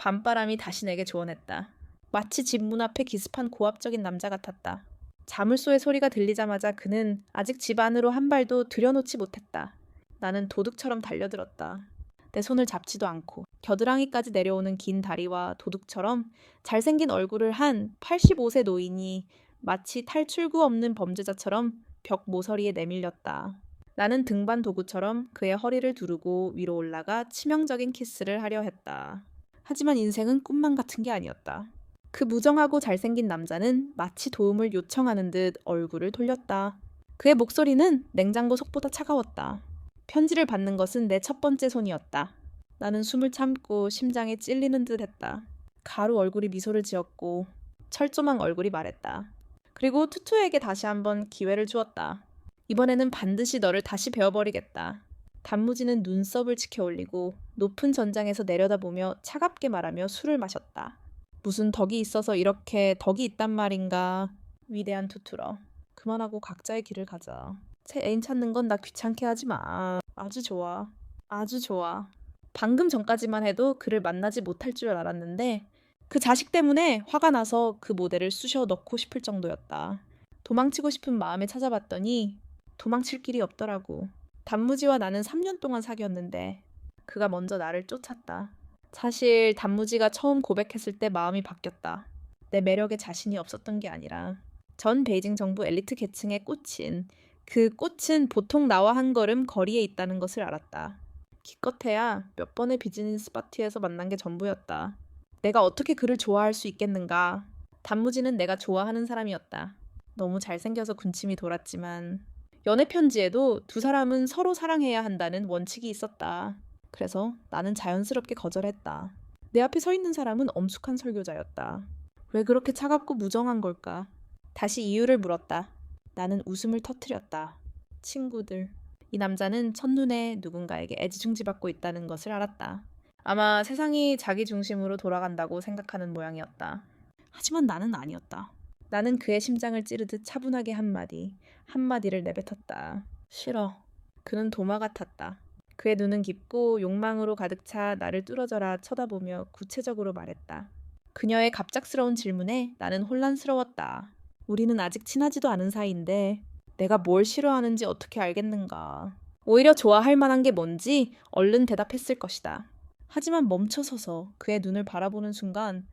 밤바람이 다시 내게 조언했다. 마치 집 문 앞에 기습한 고압적인 남자 같았다. 자물쇠의 소리가 들리자마자 그는 아직 집 안으로 한 발도 들여놓지 못했다. 나는 도둑처럼 달려들었다. 내 손을 잡지도 않고 겨드랑이까지 내려오는 긴 다리와 도둑처럼 잘생긴 얼굴을 한 85세 노인이 마치 탈출구 없는 범죄자처럼 벽 모서리에 내밀렸다. 나는 등반 도구처럼 그의 허리를 두르고 위로 올라가 치명적인 키스를 하려 했다. 하지만 인생은 꿈만 같은 게 아니었다. 그 무정하고 잘생긴 남자는 마치 도움을 요청하는 듯 얼굴을 돌렸다. 그의 목소리는 냉장고 속보다 차가웠다. 편지를 받는 것은 내 첫 번째 손이었다. 나는 숨을 참고 심장에 찔리는 듯 했다. 가루 얼굴이 미소를 지었고 철조망 얼굴이 말했다. 그리고 투투에게 다시 한번 기회를 주었다. 이번에는 반드시 너를 다시 베어버리겠다. 단무지는 눈썹을 치켜 올리고 높은 전장에서 내려다보며 차갑게 말하며 술을 마셨다. 무슨 덕이 있어서 이렇게 덕이 있단 말인가. 위대한 투투러. 그만하고 각자의 길을 가자. 새 애인 찾는 건 나 귀찮게 하지 마. 아주 좋아. 아주 좋아. 방금 전까지만 해도 그를 만나지 못할 줄 알았는데 그 자식 때문에 화가 나서 그 모델을 쑤셔 넣고 싶을 정도였다. 도망치고 싶은 마음에 찾아봤더니 도망칠 길이 없더라고. 단무지와 나는 3년 동안 사귀었는데 그가 먼저 나를 쫓았다. 사실 단무지가 처음 고백했을 때 마음이 바뀌었다. 내 매력에 자신이 없었던 게 아니라 전 베이징 정부 엘리트 계층에 꽂힌 그 꽃은 보통 나와 한 걸음 거리에 있다는 것을 알았다. 기껏해야 몇 번의 비즈니스 파티에서 만난 게 전부였다. 내가 어떻게 그를 좋아할 수 있겠는가. 단무지는 내가 좋아하는 사람이었다. 너무 잘생겨서 군침이 돌았지만 연애 편지에도 두 사람은 서로 사랑해야 한다는 원칙이 있었다. 그래서 나는 자연스럽게 거절했다. 내 앞에 서 있는 사람은 엄숙한 설교자였다. 왜 그렇게 차갑고 무정한 걸까? 다시 이유를 물었다. 나는 웃음을 터뜨렸다. 친구들. 이 남자는 첫눈에 누군가에게 애지중지받고 있다는 것을 알았다. 아마 세상이 자기 중심으로 돌아간다고 생각하는 모양이었다. 하지만 나는 아니었다. 나는 그의 심장을 찌르듯 차분하게 한마디를 내뱉었다. 싫어. 그는 도마 같았다. 그의 눈은 깊고 욕망으로 가득 차 나를 뚫어져라 쳐다보며 구체적으로 말했다. 그녀의 갑작스러운 질문에 나는 혼란스러웠다. 우리는 아직 친하지도 않은 사이인데 내가 뭘 싫어하는지 어떻게 알겠는가. 오히려 좋아할 만한 게 뭔지 얼른 대답했을 것이다. 하지만 멈춰서서 그의 눈을 바라보는 순간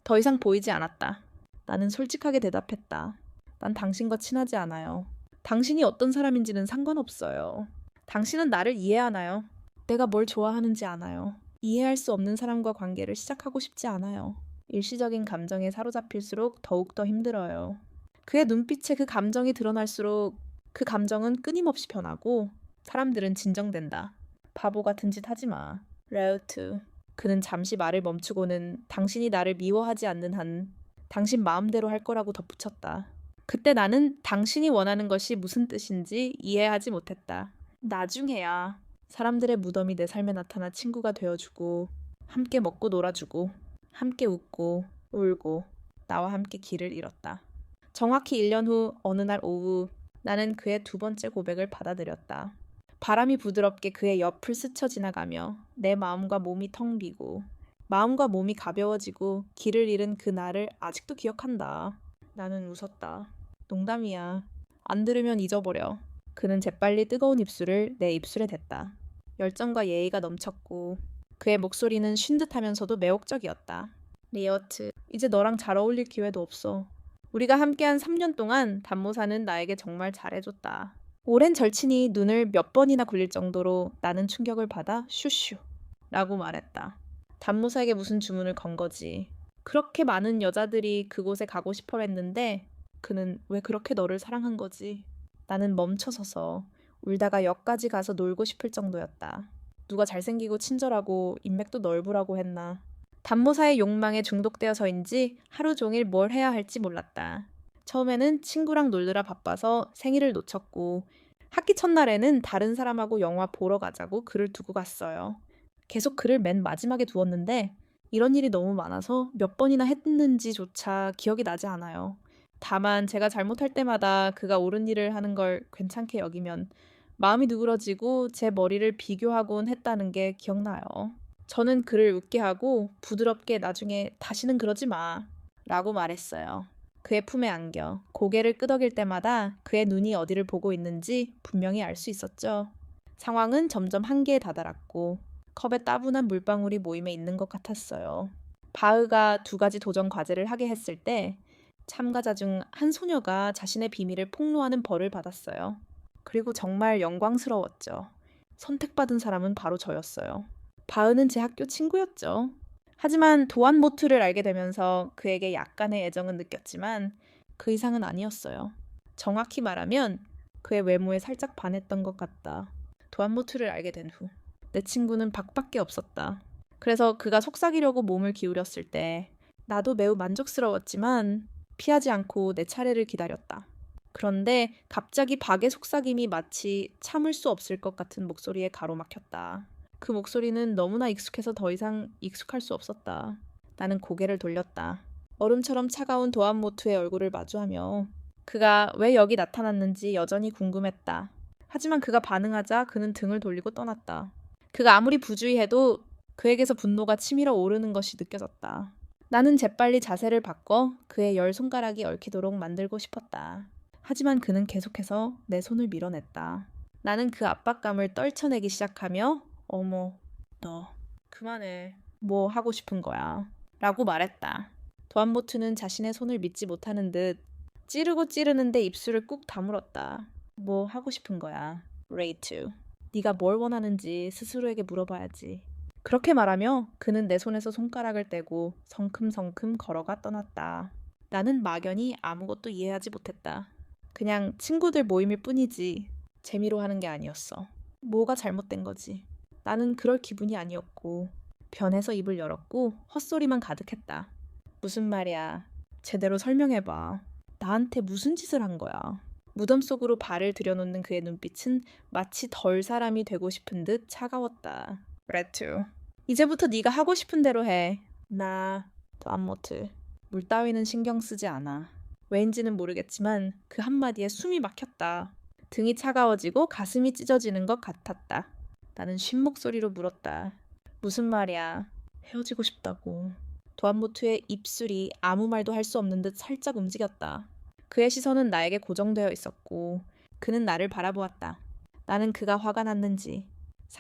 더 이상 보이지 않았다. 나는 솔직하게 대답했다. 난 당신과 친하지 않아요. 당신이 어떤 사람인지는 상관없어요. 당신은 나를 이해하나요? 내가 뭘 좋아하는지 아나요? 이해할 수 없는 사람과 관계를 시작하고 싶지 않아요. 일시적인 감정에 사로잡힐수록 더욱더 힘들어요. 그의 눈빛에 그 감정이 드러날수록 그 감정은 끊임없이 변하고 사람들은 진정된다. 바보 같은 짓 하지 마. 레우트. 그는 잠시 말을 멈추고는 당신이 나를 미워하지 않는 한 당신 마음대로 할 거라고 덧붙였다. 그때 나는 당신이 원하는 것이 무슨 뜻인지 이해하지 못했다. 나중에야 사람들의 무덤이 내 삶에 나타나 친구가 되어주고 함께 먹고 놀아주고 함께 웃고 울고 나와 함께 길을 잃었다. 정확히 1년 후 어느 날 오후 나는 그의 두 번째 고백을 받아들였다. 바람이 부드럽게 그의 옆을 스쳐 지나가며 내 마음과 몸이 텅 비고 마음과 몸이 가벼워지고 길을 잃은 그 날을 아직도 기억한다. 나는 웃었다. 농담이야. 안 들으면 잊어버려. 그는 재빨리 뜨거운 입술을 내 입술에 댔다. 열정과 예의가 넘쳤고 그의 목소리는 쉰 듯하면서도 매혹적이었다. 리어트, 이제 너랑 잘 어울릴 기회도 없어. 우리가 함께한 3년 동안 단모사는 나에게 정말 잘해줬다. 오랜 절친이 눈을 몇 번이나 굴릴 정도로 나는 충격을 받아 슈슈 라고 말했다. 단모사에게 무슨 주문을 건 거지. 그렇게 많은 여자들이 그곳에 가고 싶어 했는데 그는 왜 그렇게 너를 사랑한 거지. 나는 멈춰서서 울다가 역까지 가서 놀고 싶을 정도였다. 누가 잘생기고 친절하고 인맥도 넓으라고 했나. 단모사의 욕망에 중독되어서인지 하루 종일 뭘 해야 할지 몰랐다. 처음에는 친구랑 놀느라 바빠서 생일을 놓쳤고 학기 첫날에는 다른 사람하고 영화 보러 가자고 글을 두고 갔어요. 계속 글을 맨 마지막에 두었는데 이런 일이 너무 많아서 몇 번이나 했는지조차 기억이 나지 않아요. 다만 제가 잘못할 때마다 그가 옳은 일을 하는 걸 괜찮게 여기면 마음이 누그러지고 제 머리를 비교하곤 했다는 게 기억나요. 저는 그를 웃게 하고 부드럽게 나중에 다시는 그러지 마 라고 말했어요. 그의 품에 안겨 고개를 끄덕일 때마다 그의 눈이 어디를 보고 있는지 분명히 알 수 있었죠. 상황은 점점 한계에 다다랐고 컵에 따분한 물방울이 모임에 있는 것 같았어요. 바흐가 2가지 도전 과제를 하게 했을 때 참가자 중 한 소녀가 자신의 비밀을 폭로하는 벌을 받았어요. 그리고 정말 영광스러웠죠. 선택받은 사람은 바로 저였어요. 바흐는 제 학교 친구였죠. 하지만 도안 모트를 알게 되면서 그에게 약간의 애정은 느꼈지만 그 이상은 아니었어요. 정확히 말하면 그의 외모에 살짝 반했던 것 같다. 도안 모트를 알게 된 후 내 친구는 박밖에 없었다. 그래서 그가 속삭이려고 몸을 기울였을 때 나도 매우 만족스러웠지만 피하지 않고 내 차례를 기다렸다. 그런데 갑자기 박의 속삭임이 마치 참을 수 없을 것 같은 목소리에 가로막혔다. 그 목소리는 너무나 익숙해서 더 이상 익숙할 수 없었다. 나는 고개를 돌렸다. 얼음처럼 차가운 도안모투의 얼굴을 마주하며 그가 왜 여기 나타났는지 여전히 궁금했다. 하지만 그가 반응하자 그는 등을 돌리고 떠났다. 그가 아무리 부주의해도 그에게서 분노가 치밀어 오르는 것이 느껴졌다. 나는 재빨리 자세를 바꿔 그의 10손가락이 얽히도록 만들고 싶었다. 하지만 그는 계속해서 내 손을 밀어냈다. 나는 그 압박감을 떨쳐내기 시작하며 어머, 너 그만해. 뭐 하고 싶은 거야? 라고 말했다. 도안모트는 자신의 손을 믿지 못하는 듯 찌르고 찌르는데 입술을 꾹 다물었다. 뭐 하고 싶은 거야? 레이투. 네가 뭘 원하는지 스스로에게 물어봐야지. 그렇게 말하며 그는 내 손에서 손가락을 떼고 성큼성큼 걸어가 떠났다. 나는 막연히 아무것도 이해하지 못했다. 그냥 친구들 모임일 뿐이지 재미로 하는 게 아니었어. 뭐가 잘못된 거지? 나는 그럴 기분이 아니었고 변해서 입을 열었고 헛소리만 가득했다. 무슨 말이야? 제대로 설명해봐. 나한테 무슨 짓을 한 거야? 무덤 속으로 발을 들여놓는 그의 눈빛은 마치 덜 사람이 되고 싶은 듯 차가웠다. 레투. 이제부터 네가 하고 싶은 대로 해. 나 도안모트. 물 따위는 신경 쓰지 않아. 왜인지는 모르겠지만 그 한마디에 숨이 막혔다. 등이 차가워지고 가슴이 찢어지는 것 같았다. 나는 쉰 목소리로 물었다. 무슨 말이야? 헤어지고 싶다고. 도안모트의 입술이 아무 말도 할 수 없는 듯 살짝 움직였다. 그의 시선은 나에게 고정되어 있었고 그는 나를 바라보았다. 나는 그가 화가 났는지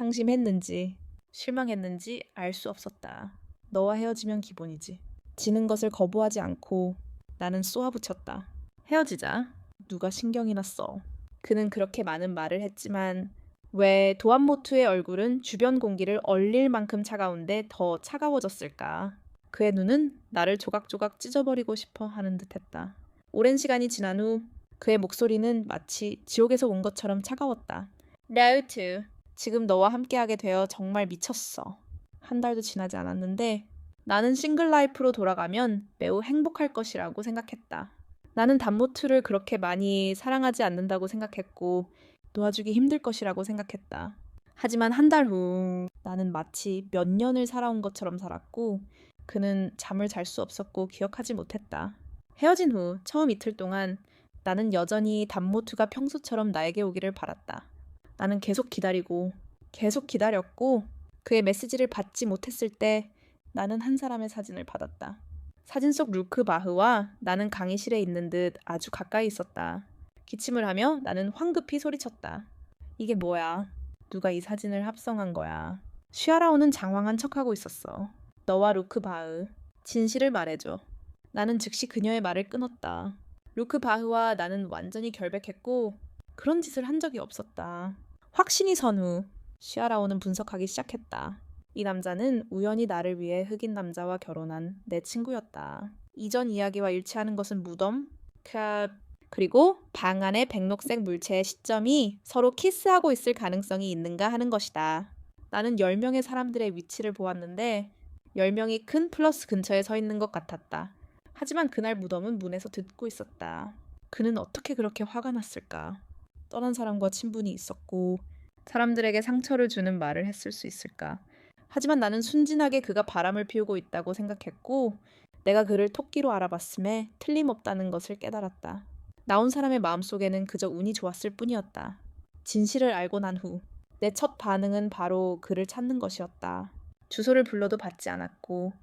상심했는지 실망했는지 알 수 없었다. 너와 헤어지면 기본이지. 지는 것을 거부하지 않고 나는 쏘아붙였다. 헤어지자. 누가 신경이나 써. 그는 그렇게 많은 말을 했지만 왜 도안모투의 얼굴은 주변 공기를 얼릴 만큼 차가운데 더 차가워졌을까? 그의 눈은 나를 조각조각 찢어버리고 싶어 하는 듯했다. 오랜 시간이 지난 후 그의 목소리는 마치 지옥에서 온 것처럼 차가웠다. 라우트, 지금 너와 함께하게 되어 정말 미쳤어. 한 달도 지나지 않았는데 나는 싱글 라이프로 돌아가면 매우 행복할 것이라고 생각했다. 나는 단모트를 그렇게 많이 사랑하지 않는다고 생각했고 놓아주기 힘들 것이라고 생각했다. 하지만 한 달 후 나는 마치 몇 년을 살아온 것처럼 살았고 그는 잠을 잘 수 없었고 기억하지 못했다. 헤어진 후 처음 이틀 동안 나는 여전히 단모트가 평소처럼 나에게 오기를 바랐다. 나는 계속 기다리고 계속 기다렸고 그의 메시지를 받지 못했을 때 나는 한 사람의 사진을 받았다. 사진 속 루크 바흐와 나는 강의실에 있는 듯 아주 가까이 있었다. 기침을 하며 나는 황급히 소리쳤다. 이게 뭐야? 누가 이 사진을 합성한 거야? 쉬아라오는 장황한 척하고 있었어. 너와 루크 바흐, 진실을 말해줘. 나는 즉시 그녀의 말을 끊었다. 루크 바흐와 나는 완전히 결백했고 그런 짓을 한 적이 없었다. 확신이 선 후 쉬아라오는 분석하기 시작했다. 이 남자는 우연히 나를 위해 흑인 남자와 결혼한 내 친구였다. 이전 이야기와 일치하는 것은 무덤, 그리고 방 안의 백록색 물체의 시점이 서로 키스하고 있을 가능성이 있는가 하는 것이다. 나는 10명의 사람들의 위치를 보았는데 10명이 큰 플러스 근처에 서 있는 것 같았다. 하지만 그날 무덤은 문에서 듣고 있었다. 그는 어떻게 그렇게 화가 났을까? 떠난 사람과 친분이 있었고 사람들에게 상처를 주는 말을 했을 수 있을까? 하지만 나는 순진하게 그가 바람을 피우고 있다고 생각했고 내가 그를 토끼로 알아봤음에 틀림없다는 것을 깨달았다. 나온 사람의 마음속에는 그저 운이 좋았을 뿐이었다. 진실을 알고 난 후 내 첫 반응은 바로 그를 찾는 것이었다. 주소를 불러도 받지 않았고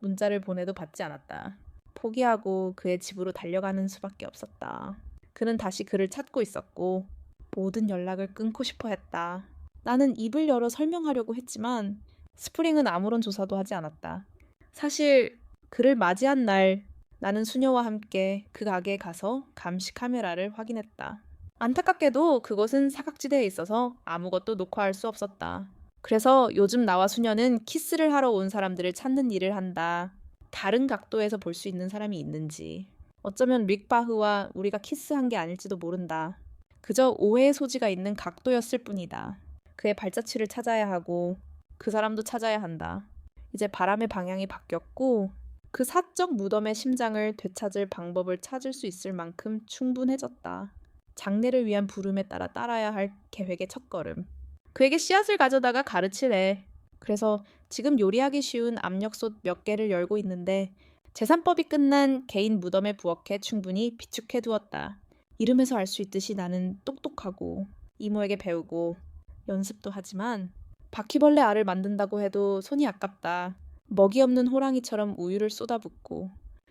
문자를 보내도 받지 않았다. 포기하고 그의 집으로 달려가는 수밖에 없었다. 그는 다시 그를 찾고 있었고 모든 연락을 끊고 싶어 했다. 나는 입을 열어 설명하려고 했지만 스프링은 아무런 조사도 하지 않았다. 사실 그를 맞이한 날 나는 수녀와 함께 그 가게에 가서 감시 카메라를 확인했다. 안타깝게도 그곳은 사각지대에 있어서 아무것도 녹화할 수 없었다. 그래서 요즘 나와 수녀는 키스를 하러 온 사람들을 찾는 일을 한다. 다른 각도에서 볼 수 있는 사람이 있는지. 어쩌면 릭바흐와 우리가 키스한 게 아닐지도 모른다. 그저 오해의 소지가 있는 각도였을 뿐이다. 그의 발자취를 찾아야 하고 그 사람도 찾아야 한다. 이제 바람의 방향이 바뀌었고 그 사적 무덤의 심장을 되찾을 방법을 찾을 수 있을 만큼 충분해졌다. 장례를 위한 부름에 따라 따라야 할 계획의 첫걸음. 그에게 씨앗을 가져다가 가르치래. 그래서 지금 요리하기 쉬운 압력솥 몇 개를 열고 있는데 제산법이 끝난 개인 무덤에 부엌에 충분히 비축해 두었다. 이름에서 알 수 있듯이 나는 똑똑하고 이모에게 배우고 연습도 하지만 바퀴벌레 알을 만든다고 해도 손이 아깝다. 먹이 없는 호랑이처럼 우유를 쏟아붓고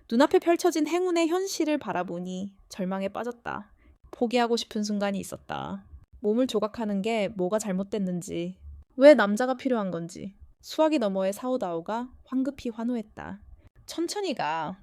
눈앞에 펼쳐진 행운의 현실을 바라보니 절망에 빠졌다. 포기하고 싶은 순간이 있었다. 몸을 조각하는 게 뭐가 잘못됐는지, 왜 남자가 필요한 건지. 수화기 너머의 사오다오가 황급히 환호했다. 천천히 가.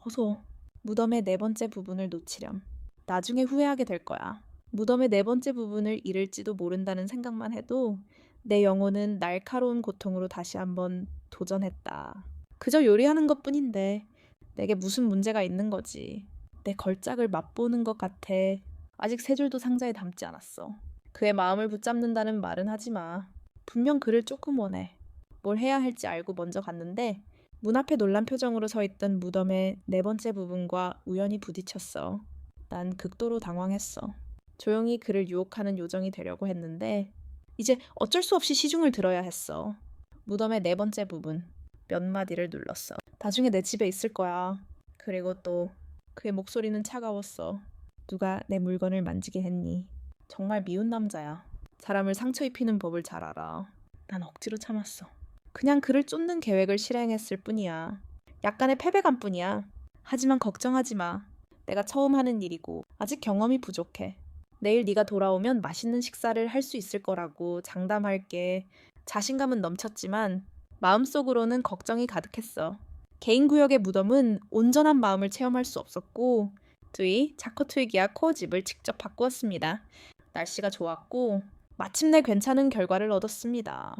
어서. 무덤의 네 번째 부분을 놓치렴. 나중에 후회하게 될 거야. 무덤의 네 번째 부분을 잃을지도 모른다는 생각만 해도 내 영혼은 날카로운 고통으로 다시 한번 도전했다. 그저 요리하는 것뿐인데 내게 무슨 문제가 있는 거지. 내 걸작을 맛보는 것 같아. 아직 세 줄도 상자에 담지 않았어. 그의 마음을 붙잡는다는 말은 하지 마. 분명 그를 조금 원해. 뭘 해야 할지 알고 먼저 갔는데 문 앞에 놀란 표정으로 서 있던 무덤의 네 번째 부분과 우연히 부딪혔어. 난 극도로 당황했어. 조용히 그를 유혹하는 요정이 되려고 했는데 이제 어쩔 수 없이 시중을 들어야 했어. 무덤의 네 번째 부분, 몇 마디를 눌렀어. 나중에 내 집에 있을 거야. 그리고 또 그의 목소리는 차가웠어. 누가 내 물건을 만지게 했니? 정말 미운 남자야. 사람을 상처 입히는 법을 잘 알아. 난 억지로 참았어. 그냥 그를 쫓는 계획을 실행했을 뿐이야. 약간의 패배감 뿐이야. 하지만 걱정하지 마. 내가 처음 하는 일이고 아직 경험이 부족해. 내일 네가 돌아오면 맛있는 식사를 할 수 있을 거라고 장담할게. 자신감은 넘쳤지만 마음속으로는 걱정이 가득했어. 개인 구역의 무덤은 온전한 마음을 체험할 수 없었고 뒤 자커트위기와 코어집을 직접 바꾸었습니다. 날씨가 좋았고 마침내 괜찮은 결과를 얻었습니다.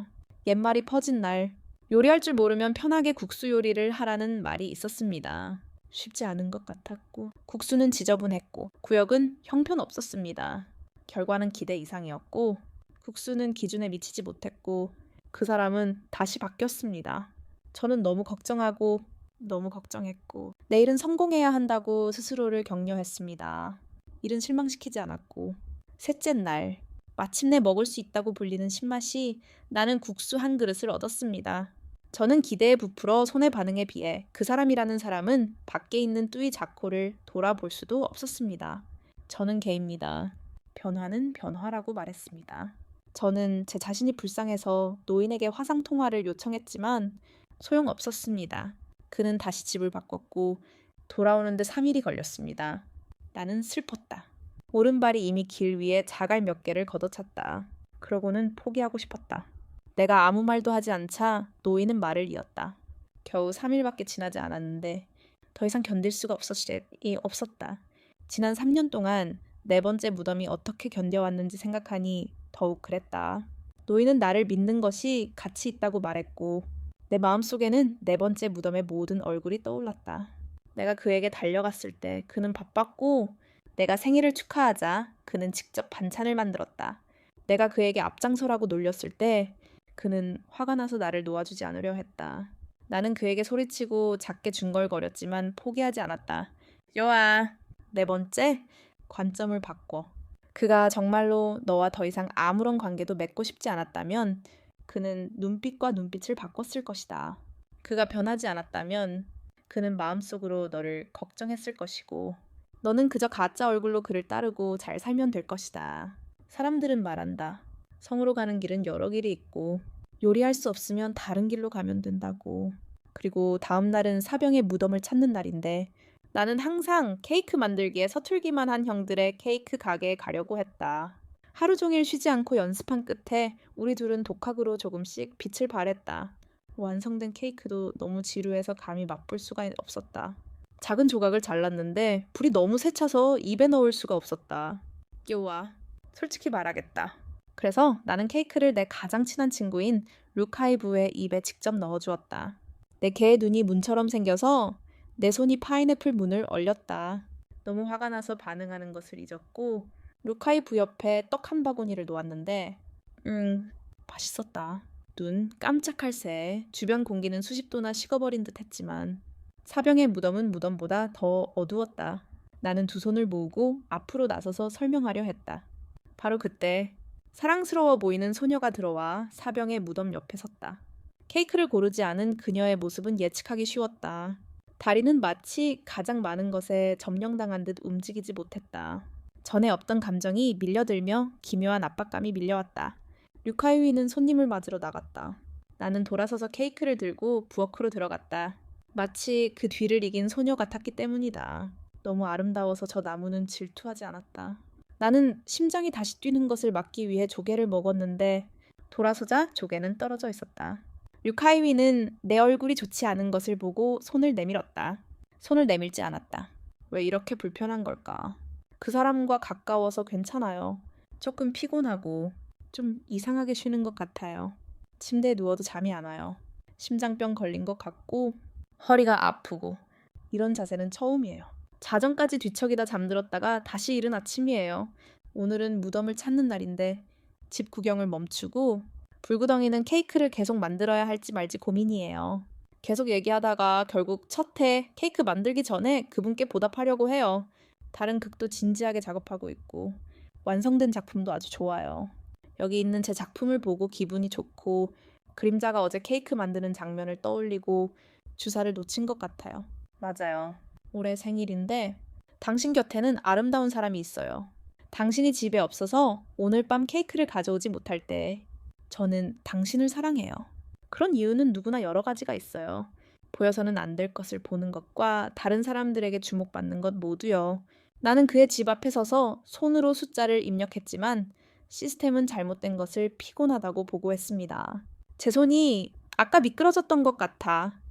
옛말이 퍼진 날 요리할 줄 모르면 편하게 국수 요리를 하라는 말이 있었습니다. 쉽지 않은 것 같았고 국수는 지저분했고 구역은 형편없었습니다. 결과는 기대 이상이었고 국수는 기준에 미치지 못했고 그 사람은 다시 바뀌었습니다. 저는 너무 걱정하고 너무 걱정했고 내일은 성공해야 한다고 스스로를 격려했습니다. 일은 실망시키지 않았고 셋째 날 마침내 먹을 수 있다고 불리는 신맛이 나는 국수 한 그릇을 얻었습니다. 저는 기대에 부풀어 손의 반응에 비해 그 사람이라는 사람은 밖에 있는 뚜이 자코를 돌아볼 수도 없었습니다. 저는 개입니다. 변화는 변화라고 말했습니다. 저는 제 자신이 불쌍해서 노인에게 화상통화를 요청했지만 소용없었습니다. 그는 다시 집을 바꿨고 돌아오는데 3일이 걸렸습니다. 나는 슬펐다. 오른발이 이미 길 위에 자갈 몇 개를 걷어찼다. 그러고는 포기하고 싶었다. 내가 아무 말도 하지 않자 노인은 말을 이었다. 겨우 3일밖에 지나지 않았는데 더 이상 견딜 수가 없었다. 지난 3년 동안 네 번째 무덤이 어떻게 견뎌왔는지 생각하니 더욱 그랬다. 노인은 나를 믿는 것이 가치 있다고 말했고 내 마음속에는 네 번째 무덤의 모든 얼굴이 떠올랐다. 내가 그에게 달려갔을 때 그는 바빴고 내가 생일을 축하하자 그는 직접 반찬을 만들었다. 내가 그에게 앞장서라고 놀렸을 때 그는 화가 나서 나를 놓아주지 않으려 했다. 나는 그에게 소리치고 작게 중걸거렸지만 포기하지 않았다. 요아, 네 번째, 관점을 바꿔. 그가 정말로 너와 더 이상 아무런 관계도 맺고 싶지 않았다면 그는 눈빛과 눈빛을 바꿨을 것이다. 그가 변하지 않았다면 그는 마음속으로 너를 걱정했을 것이고 너는 그저 가짜 얼굴로 그를 따르고 잘 살면 될 것이다. 사람들은 말한다. 성으로 가는 길은 여러 길이 있고 요리할 수 없으면 다른 길로 가면 된다고. 그리고 다음 날은 사병의 무덤을 찾는 날인데 나는 항상 케이크 만들기에 서툴기만 한 형들의 케이크 가게에 가려고 했다. 하루 종일 쉬지 않고 연습한 끝에 우리 둘은 독학으로 조금씩 빛을 발했다. 완성된 케이크도 너무 지루해서 감히 맛볼 수가 없었다. 작은 조각을 잘랐는데 불이 너무 세차서 입에 넣을 수가 없었다. 끼우와. 솔직히 말하겠다. 그래서 나는 케이크를 내 가장 친한 친구인 루카이브의 입에 직접 넣어주었다. 내 개의 눈이 문처럼 생겨서 내 손이 파인애플 문을 얼렸다. 너무 화가 나서 반응하는 것을 잊었고 루카이브 옆에 떡 한 바구니를 놓았는데 맛있었다. 눈 깜짝할 새에 주변 공기는 수십 도나 식어버린 듯 했지만 사병의 무덤은 무덤보다 더 어두웠다. 나는 두 손을 모으고 앞으로 나서서 설명하려 했다. 바로 그때 사랑스러워 보이는 소녀가 들어와 사병의 무덤 옆에 섰다. 케이크를 고르지 않은 그녀의 모습은 예측하기 쉬웠다. 다리는 마치 가장 많은 것에 점령당한 듯 움직이지 못했다. 전에 없던 감정이 밀려들며 기묘한 압박감이 밀려왔다. 류카이위는 손님을 맞으러 나갔다. 나는 돌아서서 케이크를 들고 부엌으로 들어갔다. 마치 그 뒤를 이긴 소녀 같았기 때문이다. 너무 아름다워서 저 나무는 질투하지 않았다. 나는 심장이 다시 뛰는 것을 막기 위해 조개를 먹었는데 돌아서자 조개는 떨어져 있었다. 류카이위는 내 얼굴이 좋지 않은 것을 보고 손을 내밀었다. 손을 내밀지 않았다. 왜 이렇게 불편한 걸까? 그 사람과 가까워서 괜찮아요. 조금 피곤하고 좀 이상하게 쉬는 것 같아요. 침대에 누워도 잠이 안 와요. 심장병 걸린 것 같고 허리가 아프고 이런 자세는 처음이에요. 자정까지 뒤척이다 잠들었다가 다시 이른 아침이에요. 오늘은 무덤을 찾는 날인데 집 구경을 멈추고 불구덩이는 케이크를 계속 만들어야 할지 말지 고민이에요. 계속 얘기하다가 결국 첫 해 케이크 만들기 전에 그분께 보답하려고 해요. 다른 극도 진지하게 작업하고 있고 완성된 작품도 아주 좋아요. 여기 있는 제 작품을 보고 기분이 좋고 그림자가 어제 케이크 만드는 장면을 떠올리고 주사를 놓친 것 같아요. 맞아요. 올해 생일인데 당신 곁에는 아름다운 사람이 있어요. 당신이 집에 없어서 오늘 밤 케이크를 가져오지 못할 때 저는 당신을 사랑해요. 그런 이유는 누구나 여러 가지가 있어요. 보여서는 안 될 것을 보는 것과 다른 사람들에게 주목받는 것 모두요. 나는 그의 집 앞에 서서 손으로 숫자를 입력했지만 시스템은 잘못된 것을 피곤하다고 보고했습니다. 제 손이 아까 미끄러졌던 것 같아.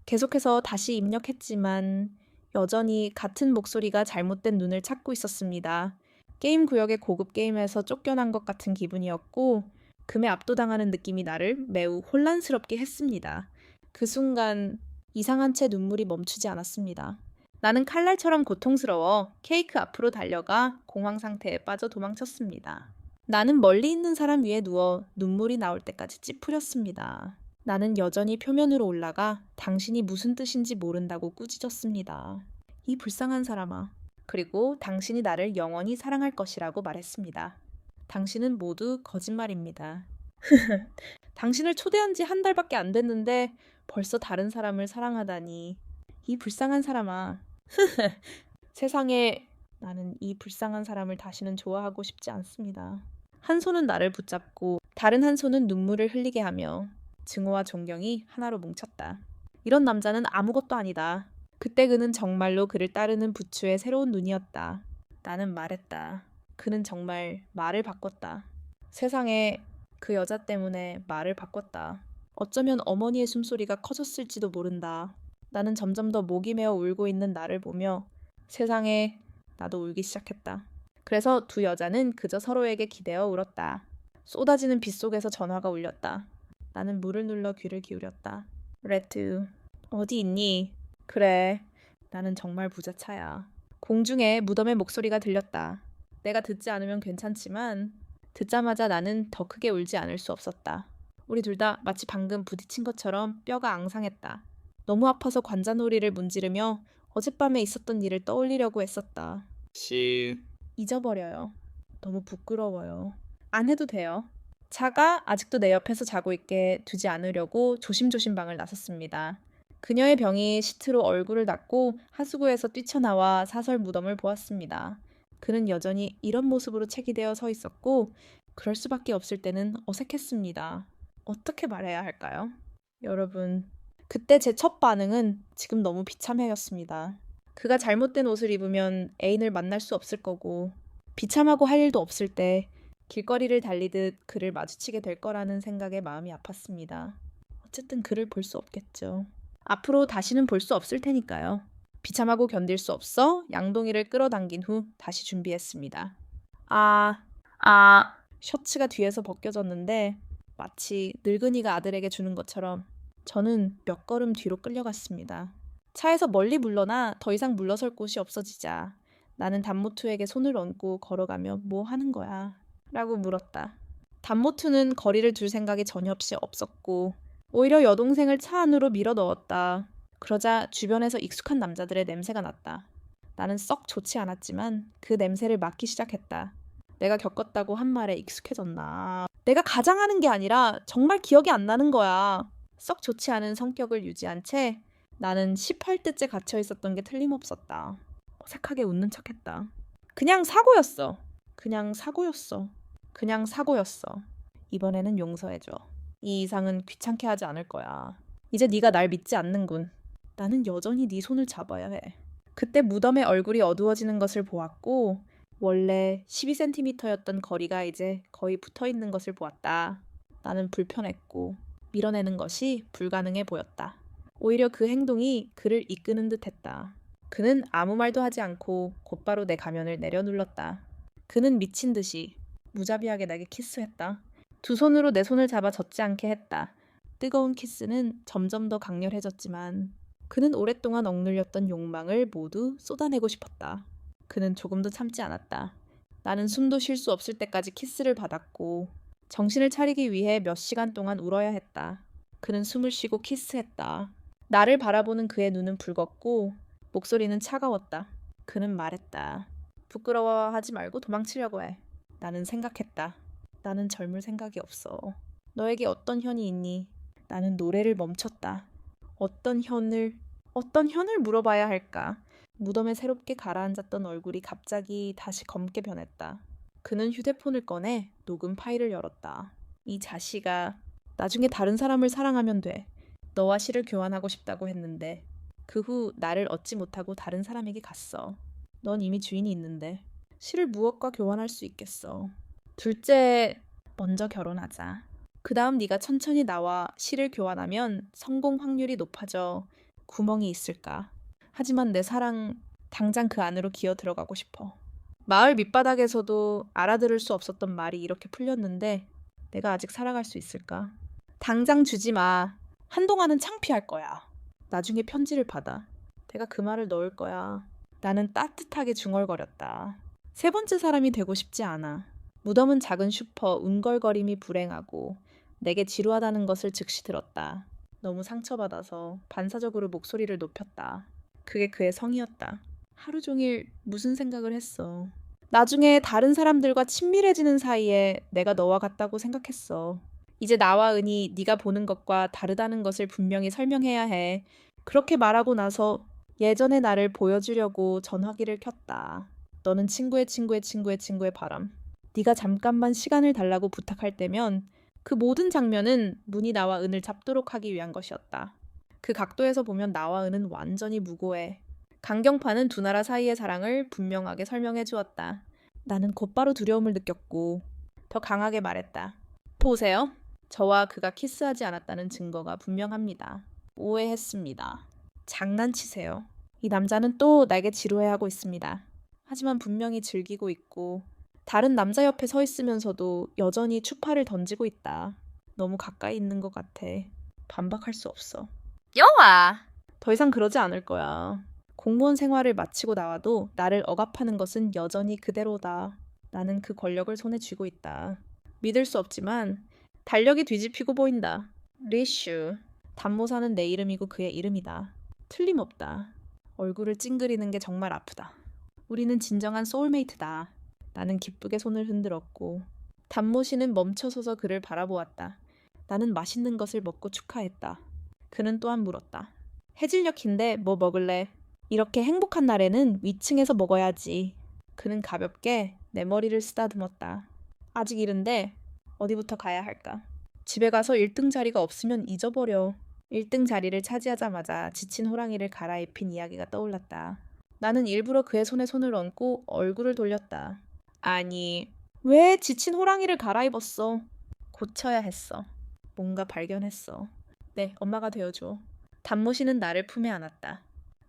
계속해서 다시 입력했지만 여전히 같은 목소리가 잘못된 눈을 찾고 있었습니다. 게임 구역의 고급 게임에서 쫓겨난 것 같은 기분이었고 금에 압도당하는 느낌이 나를 매우 혼란스럽게 했습니다. 그 순간 이상한 채 눈물이 멈추지 않았습니다. 나는 칼날처럼 고통스러워 케이크 앞으로 달려가 공황 상태에 빠져 도망쳤습니다. 나는 멀리 있는 사람 위에 누워 눈물이 나올 때까지 찌푸렸습니다. 나는 여전히 표면으로 올라가 당신이 무슨 뜻인지 모른다고 꾸짖었습니다. 이 불쌍한 사람아. 그리고 당신이 나를 영원히 사랑할 것이라고 말했습니다. 당신은 모두 거짓말입니다. 당신을 초대한 지 한 달밖에 안 됐는데 벌써 다른 사람을 사랑하다니. 이 불쌍한 사람아. 세상에 나는 이 불쌍한 사람을 다시는 좋아하고 싶지 않습니다. 한 손은 나를 붙잡고 다른 한 손은 눈물을 흘리게 하며 증오와 존경이 하나로 뭉쳤다. 이런 남자는 아무것도 아니다. 그때 그는 정말로 그를 따르는 부추의 새로운 눈이었다. 나는 말했다. 그는 정말 말을 바꿨다. 세상에 그 여자 때문에 말을 바꿨다. 어쩌면 어머니의 숨소리가 커졌을지도 모른다. 나는 점점 더 목이 메어 울고 있는 나를 보며 세상에 나도 울기 시작했다. 그래서 두 여자는 그저 서로에게 기대어 울었다. 쏟아지는 빗속에서 전화가 울렸다. 나는 물을 눌러 귀를 기울였다. 레트, 어디 있니? 그래, 나는 정말 부자차야. 공중에 무덤의 목소리가 들렸다. 내가 듣지 않으면 괜찮지만 듣자마자 나는 더 크게 울지 않을 수 없었다. 우리 둘 다 마치 방금 부딪힌 것처럼 뼈가 앙상했다. 너무 아파서 관자놀이를 문지르며 어젯밤에 있었던 일을 떠올리려고 했었다. 잊어버려요. 너무 부끄러워요. 안 해도 돼요. 차가 아직도 내 옆에서 자고 있게 두지 않으려고 조심조심 방을 나섰습니다. 그녀의 병이 시트로 얼굴을 닦고 하수구에서 뛰쳐나와 사설 무덤을 보았습니다. 그는 여전히 이런 모습으로 체기되어 서 있었고 그럴 수밖에 없을 때는 어색했습니다. 어떻게 말해야 할까요? 여러분, 그때 제 첫 반응은 지금 너무 비참해였습니다. 그가 잘못된 옷을 입으면 애인을 만날 수 없을 거고, 비참하고 할 일도 없을 때 길거리를 달리듯 그를 마주치게 될 거라는 생각에 마음이 아팠습니다. 어쨌든 그를 볼 수 없겠죠. 앞으로 다시는 볼 수 없을 테니까요. 비참하고 견딜 수 없어 양동이를 끌어당긴 후 다시 준비했습니다. 셔츠가 뒤에서 벗겨졌는데 마치 늙은이가 아들에게 주는 것처럼 저는 몇 걸음 뒤로 끌려갔습니다. 차에서 멀리 물러나 더 이상 물러설 곳이 없어지자 나는 단모투에게 손을 얹고 걸어가며 뭐 하는 거야? 라고 물었다. 단모투는 거리를 둘 생각이 전혀 없었고 오히려 여동생을 차 안으로 밀어 넣었다. 그러자 주변에서 익숙한 남자들의 냄새가 났다. 나는 썩 좋지 않았지만 그 냄새를 맡기 시작했다. 내가 겪었다고 한 말에 익숙해졌나. 내가 가장하는 게 아니라 정말 기억이 안 나는 거야. 썩 좋지 않은 성격을 유지한 채 나는 18대째 갇혀 있었던 게 틀림없었다. 어색하게 웃는 척했다. 그냥 사고였어. 그냥 사고였어. 그냥 사고였어. 이번에는 용서해줘. 이 이상은 귀찮게 하지 않을 거야. 이제 네가 날 믿지 않는군. 나는 여전히 네 손을 잡아야 해. 그때 무덤의 얼굴이 어두워지는 것을 보았고 원래 12cm였던 거리가 이제 거의 붙어있는 것을 보았다. 나는 불편했고 밀어내는 것이 불가능해 보였다. 오히려 그 행동이 그를 이끄는 듯했다. 그는 아무 말도 하지 않고 곧바로 내 가면을 내려눌렀다. 그는 미친 듯이 무자비하게 내게 키스했다. 두 손으로 내 손을 잡아 젖지 않게 했다. 뜨거운 키스는 점점 더 강렬해졌지만 그는 오랫동안 억눌렸던 욕망을 모두 쏟아내고 싶었다. 그는 조금도 참지 않았다. 나는 숨도 쉴 수 없을 때까지 키스를 받았고 정신을 차리기 위해 몇 시간 동안 울어야 했다. 그는 숨을 쉬고 키스했다. 나를 바라보는 그의 눈은 붉었고 목소리는 차가웠다. 그는 말했다. 부끄러워하지 말고 도망치려고 해. 나는 생각했다. 나는 젊을 생각이 없어. 너에게 어떤 현이 있니? 나는 노래를 멈췄다. 어떤 현을 물어봐야 할까? 무덤에 새롭게 가라앉았던 얼굴이 갑자기 다시 검게 변했다. 그는 휴대폰을 꺼내 녹음 파일을 열었다. 이 자식아, 나중에 다른 사람을 사랑하면 돼. 너와 시를 교환하고 싶다고 했는데 그 후 나를 얻지 못하고 다른 사람에게 갔어. 넌 이미 주인이 있는데 시를 무엇과 교환할 수 있겠어. 둘째, 먼저 결혼하자. 그 다음 네가 천천히 나와 시를 교환하면 성공 확률이 높아져. 구멍이 있을까? 하지만 내 사랑 당장 그 안으로 기어 들어가고 싶어. 마을 밑바닥에서도 알아들을 수 없었던 말이 이렇게 풀렸는데 내가 아직 살아갈 수 있을까? 당장 주지 마. 한동안은 창피할 거야. 나중에 편지를 받아. 내가 그 말을 넣을 거야. 나는 따뜻하게 중얼거렸다. 세 번째 사람이 되고 싶지 않아. 무덤은 작은 슈퍼, 운걸거림이 불행하고 내게 지루하다는 것을 즉시 들었다. 너무 상처받아서 반사적으로 목소리를 높였다. 그게 그의 성이었다. 하루 종일 무슨 생각을 했어. 나중에 다른 사람들과 친밀해지는 사이에 내가 너와 같다고 생각했어. 이제 나와 은이 네가 보는 것과 다르다는 것을 분명히 설명해야 해. 그렇게 말하고 나서 예전의 나를 보여주려고 전화기를 켰다. 너는 친구의 바람. 네가 잠깐만 시간을 달라고 부탁할 때면 그 모든 장면은 문이 나와 은을 잡도록 하기 위한 것이었다. 그 각도에서 보면 나와 은은 완전히 무고해. 강경파는 두 나라 사이의 사랑을 분명하게 설명해 주었다. 나는 곧바로 두려움을 느꼈고 더 강하게 말했다. 보세요. 저와 그가 키스하지 않았다는 증거가 분명합니다. 오해했습니다. 장난치세요. 이 남자는 또 나에게 지루해하고 있습니다. 하지만 분명히 즐기고 있고 다른 남자 옆에 서 있으면서도 여전히 추파를 던지고 있다. 너무 가까이 있는 것 같아. 반박할 수 없어. 여와! 더 이상 그러지 않을 거야. 공무원 생활을 마치고 나와도 나를 억압하는 것은 여전히 그대로다. 나는 그 권력을 손에 쥐고 있다. 믿을 수 없지만 달력이 뒤집히고 보인다. 리슈. 단모사는 내 이름이고 그의 이름이다. 틀림없다. 얼굴을 찡그리는 게 정말 아프다. 우리는 진정한 소울메이트다. 나는 기쁘게 손을 흔들었고 단모 씨는 멈춰서서 그를 바라보았다. 나는 맛있는 것을 먹고 축하했다. 그는 또한 물었다. 해질녘인데 뭐 먹을래? 이렇게 행복한 날에는 위층에서 먹어야지. 그는 가볍게 내 머리를 쓰다듬었다. 아직 이른데 어디부터 가야 할까? 집에 가서 1등 자리가 없으면 잊어버려. 1등 자리를 차지하자마자 지친 호랑이를 갈아입힌 이야기가 떠올랐다. 나는 일부러 그의 손에 손을 얹고 얼굴을 돌렸다. 아니, 왜 지친 호랑이를 갈아입었어? 고쳐야 했어. 뭔가 발견했어. 네, 엄마가 되어줘. 단모씨는 나를 품에 안았다.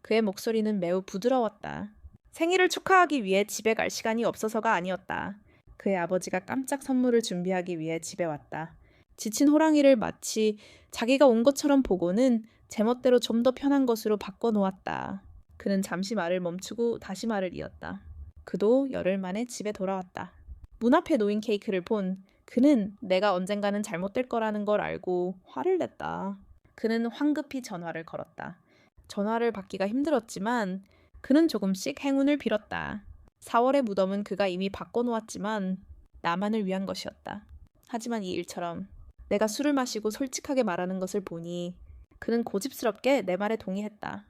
그의 목소리는 매우 부드러웠다. 생일을 축하하기 위해 집에 갈 시간이 없어서가 아니었다. 그의 아버지가 깜짝 선물을 준비하기 위해 집에 왔다. 지친 호랑이를 마치 자기가 온 것처럼 보고는 제멋대로 좀 더 편한 것으로 바꿔놓았다. 그는 잠시 말을 멈추고 다시 말을 이었다. 그도 열흘 만에 집에 돌아왔다. 문 앞에 놓인 케이크를 본 그는 내가 언젠가는 잘못될 거라는 걸 알고 화를 냈다. 그는 황급히 전화를 걸었다. 전화를 받기가 힘들었지만 그는 조금씩 행운을 빌었다. 4월의 무덤은 그가 이미 바꿔놓았지만 나만을 위한 것이었다. 하지만 이 일처럼 내가 술을 마시고 솔직하게 말하는 것을 보니 그는 고집스럽게 내 말에 동의했다.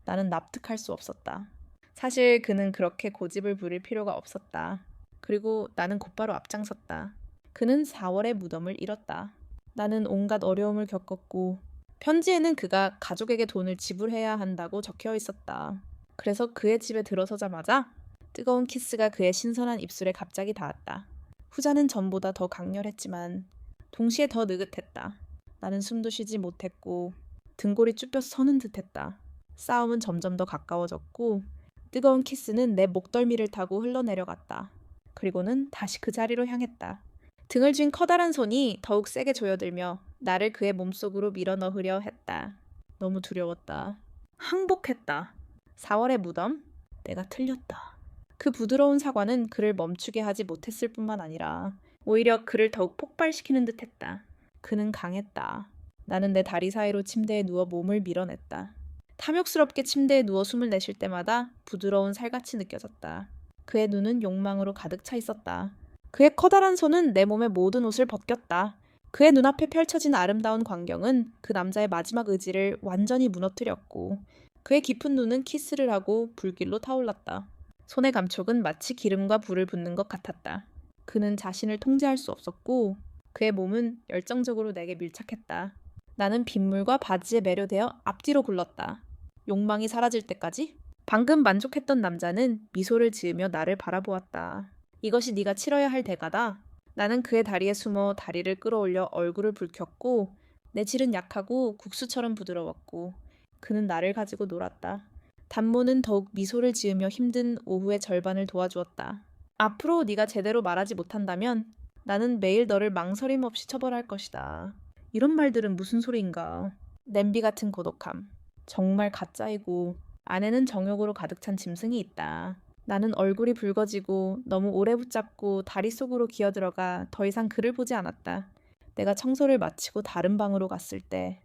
나는 납득할 수 없었다. 사실 그는 그렇게 고집을 부릴 필요가 없었다. 그리고 나는 곧바로 앞장섰다. 그는 4월의 무덤을 잃었다. 나는 온갖 어려움을 겪었고 편지에는 그가 가족에게 돈을 지불해야 한다고 적혀 있었다. 그래서 그의 집에 들어서자마자 뜨거운 키스가 그의 신선한 입술에 갑자기 닿았다. 후자는 전보다 더 강렬했지만 동시에 더 느긋했다. 나는 숨도 쉬지 못했고 등골이 쭈뼛 서는 듯했다. 싸움은 점점 더 가까워졌고 뜨거운 키스는 내 목덜미를 타고 흘러내려갔다. 그리고는 다시 그 자리로 향했다. 등을 쥔 커다란 손이 더욱 세게 조여들며 나를 그의 몸속으로 밀어넣으려 했다. 너무 두려웠다. 항복했다. 4월의 무덤? 내가 틀렸다. 그 부드러운 사과는 그를 멈추게 하지 못했을 뿐만 아니라 오히려 그를 더욱 폭발시키는 듯했다. 그는 강했다. 나는 내 다리 사이로 침대에 누워 몸을 밀어냈다. 탐욕스럽게 침대에 누워 숨을 내쉴 때마다 부드러운 살같이 느껴졌다. 그의 눈은 욕망으로 가득 차 있었다. 그의 커다란 손은 내 몸의 모든 옷을 벗겼다. 그의 눈앞에 펼쳐진 아름다운 광경은 그 남자의 마지막 의지를 완전히 무너뜨렸고 그의 깊은 눈은 키스를 하고 불길로 타올랐다. 손의 감촉은 마치 기름과 불을 붓는 것 같았다. 그는 자신을 통제할 수 없었고 그의 몸은 열정적으로 내게 밀착했다. 나는 빗물과 바지에 매료되어 앞뒤로 굴렀다. 욕망이 사라질 때까지? 방금 만족했던 남자는 미소를 지으며 나를 바라보았다. 이것이 네가 치러야 할 대가다. 나는 그의 다리에 숨어 다리를 끌어올려 얼굴을 붉혔고 내 질은 약하고 국수처럼 부드러웠고 그는 나를 가지고 놀았다. 단모는 더욱 미소를 지으며 힘든 오후의 절반을 도와주었다. 앞으로 네가 제대로 말하지 못한다면 나는 매일 너를 망설임 없이 처벌할 것이다. 이런 말들은 무슨 소리인가. 냄비 같은 고독함. 정말 가짜이고 안에는 정욕으로 가득 찬 짐승이 있다. 나는 얼굴이 붉어지고 너무 오래 붙잡고 다리 속으로 기어들어가 더 이상 그를 보지 않았다. 내가 청소를 마치고 다른 방으로 갔을 때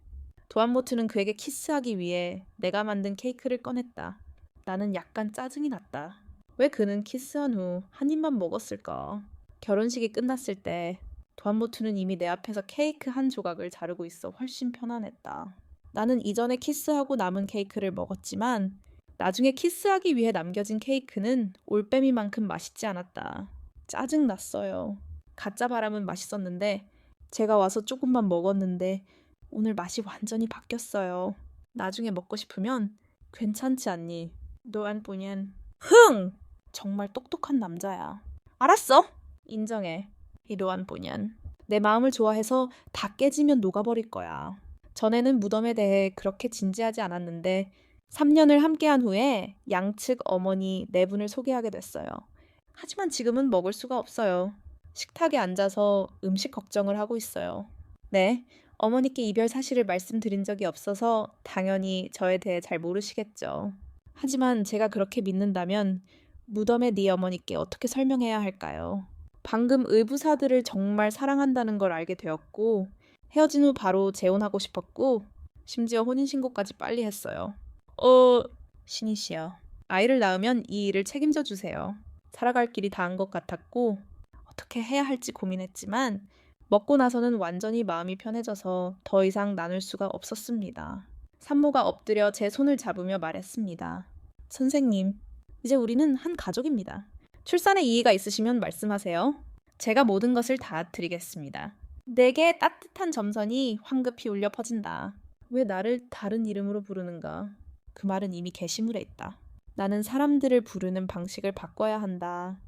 도안모트는 그에게 키스하기 위해 내가 만든 케이크를 꺼냈다. 나는 약간 짜증이 났다. 왜 그는 키스한 후 한 입만 먹었을까? 결혼식이 끝났을 때 도안모트는 이미 내 앞에서 케이크 한 조각을 자르고 있어 훨씬 편안했다. 나는 이전에 키스하고 남은 케이크를 먹었지만 나중에 키스하기 위해 남겨진 케이크는 올빼미만큼 맛있지 않았다. 짜증났어요. 가짜 바람은 맛있었는데 제가 와서 조금만 먹었는데 오늘 맛이 완전히 바뀌었어요. 나중에 먹고 싶으면 괜찮지 않니? 도안뿌년. 정말 똑똑한 남자야. 알았어. 인정해. 이 도안뿌년. 내 마음을 좋아해서 다 깨지면 녹아버릴 거야. 전에는 무덤에 대해 그렇게 진지하지 않았는데 3년을 함께한 후에 양측 어머니 네 분을 소개하게 됐어요. 하지만 지금은 먹을 수가 없어요. 식탁에 앉아서 음식 걱정을 하고 있어요. 네, 어머니께 이별 사실을 말씀드린 적이 없어서 당연히 저에 대해 잘 모르시겠죠. 하지만 제가 그렇게 믿는다면 무덤의 네 어머니께 어떻게 설명해야 할까요? 방금 의부사들을 정말 사랑한다는 걸 알게 되었고 헤어진 후 바로 재혼하고 싶었고 심지어 혼인신고까지 빨리 했어요. 신이시여. 아이를 낳으면 이 일을 책임져 주세요. 살아갈 길이 다한 것 같았고 어떻게 해야 할지 고민했지만 먹고 나서는 완전히 마음이 편해져서 더 이상 나눌 수가 없었습니다. 산모가 엎드려 제 손을 잡으며 말했습니다. 선생님, 이제 우리는 한 가족입니다. 출산에 이의가 있으시면 말씀하세요. 제가 모든 것을 다 드리겠습니다. 내게 따뜻한 점선이 황급히 울려 퍼진다. 왜 나를 다른 이름으로 부르는가? 그 말은 이미 게시물에 있다. 나는 사람들을 부르는 방식을 바꿔야 한다.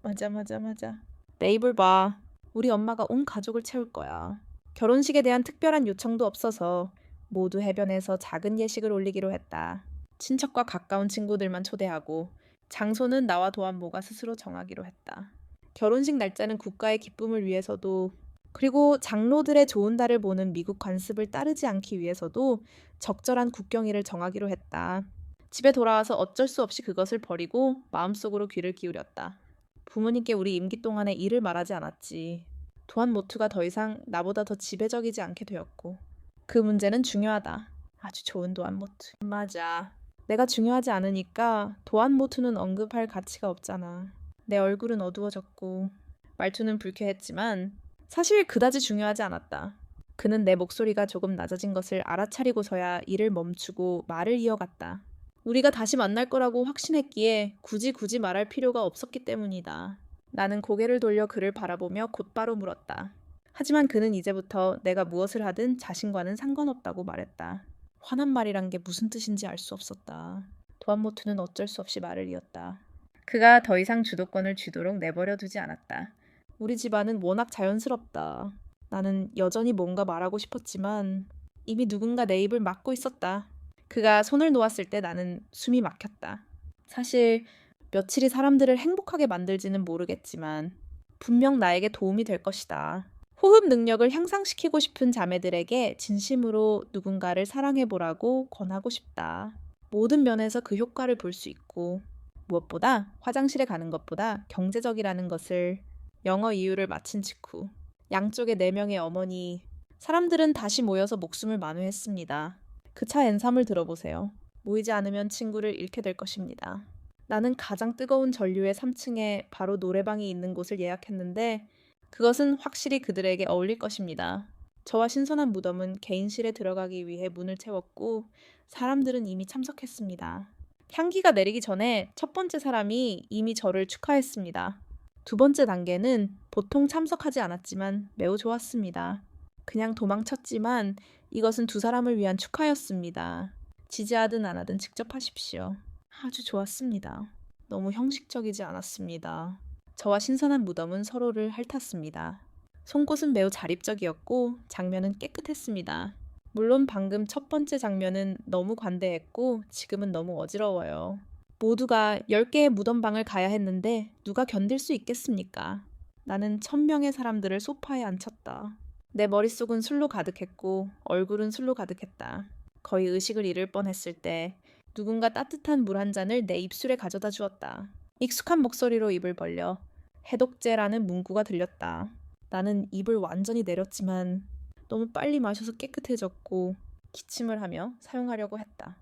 맞아. 레이블 봐. 우리 엄마가 온 가족을 채울 거야. 결혼식에 대한 특별한 요청도 없어서 모두 해변에서 작은 예식을 올리기로 했다. 친척과 가까운 친구들만 초대하고 장소는 나와 도안모가 스스로 정하기로 했다. 결혼식 날짜는 국가의 기쁨을 위해서도 그리고 장로들의 좋은 달을 보는 미국 관습을 따르지 않기 위해서도 적절한 국경일을 정하기로 했다. 집에 돌아와서 어쩔 수 없이 그것을 버리고 마음속으로 귀를 기울였다. 부모님께 우리 임기 동안에 일을 말하지 않았지. 도안모투가 더 이상 나보다 더 지배적이지 않게 되었고 그 문제는 중요하다. 아주 좋은 도안모투. 맞아. 내가 중요하지 않으니까 도안모투는 언급할 가치가 없잖아. 내 얼굴은 어두워졌고 말투는 불쾌했지만 사실 그다지 중요하지 않았다. 그는 내 목소리가 조금 낮아진 것을 알아차리고서야 일을 멈추고 말을 이어갔다. 우리가 다시 만날 거라고 확신했기에 굳이 말할 필요가 없었기 때문이다. 나는 고개를 돌려 그를 바라보며 곧바로 물었다. 하지만 그는 이제부터 내가 무엇을 하든 자신과는 상관없다고 말했다. 화난 말이란 게 무슨 뜻인지 알 수 없었다. 도안모투는 어쩔 수 없이 말을 이었다. 그가 더 이상 주도권을 쥐도록 내버려 두지 않았다. 우리 집안은 워낙 자연스럽다. 나는 여전히 뭔가 말하고 싶었지만 이미 누군가 내 입을 막고 있었다. 그가 손을 놓았을 때 나는 숨이 막혔다. 사실 며칠이 사람들을 행복하게 만들지는 모르겠지만 분명 나에게 도움이 될 것이다. 호흡 능력을 향상시키고 싶은 자매들에게 진심으로 누군가를 사랑해보라고 권하고 싶다. 모든 면에서 그 효과를 볼 수 있고 무엇보다 화장실에 가는 것보다 경제적이라는 것을 영어 이유를 마친 직후 양쪽의 4명의 어머니 사람들은 다시 모여서 목숨을 만회했습니다. 그 차 엔삼을 들어보세요. 모이지 않으면 친구를 잃게 될 것입니다. 나는 가장 뜨거운 전류의 3층에 바로 노래방이 있는 곳을 예약했는데 그것은 확실히 그들에게 어울릴 것입니다. 저와 신선한 무덤은 개인실에 들어가기 위해 문을 채웠고 사람들은 이미 참석했습니다. 향기가 내리기 전에 첫 번째 사람이 이미 저를 축하했습니다. 두 번째 단계는 보통 참석하지 않았지만 매우 좋았습니다. 그냥 도망쳤지만 이것은 두 사람을 위한 축하였습니다. 지지하든 안 하든 직접 하십시오. 아주 좋았습니다. 너무 형식적이지 않았습니다. 저와 신선한 무덤은 서로를 핥았습니다. 송곳은 매우 자립적이었고 장면은 깨끗했습니다. 물론 방금 첫 번째 장면은 너무 관대했고 지금은 너무 어지러워요. 모두가 10개의 무덤방을 가야 했는데 누가 견딜 수 있겠습니까? 나는 1000명의 사람들을 소파에 앉혔다. 내 머릿속은 술로 가득했고 얼굴은 술로 가득했다. 거의 의식을 잃을 뻔했을 때 누군가 따뜻한 물 한 잔을 내 입술에 가져다 주었다. 익숙한 목소리로 입을 벌려 해독제라는 문구가 들렸다. 나는 입을 완전히 내렸지만 너무 빨리 마셔서 깨끗해졌고 기침을 하며 사용하려고 했다.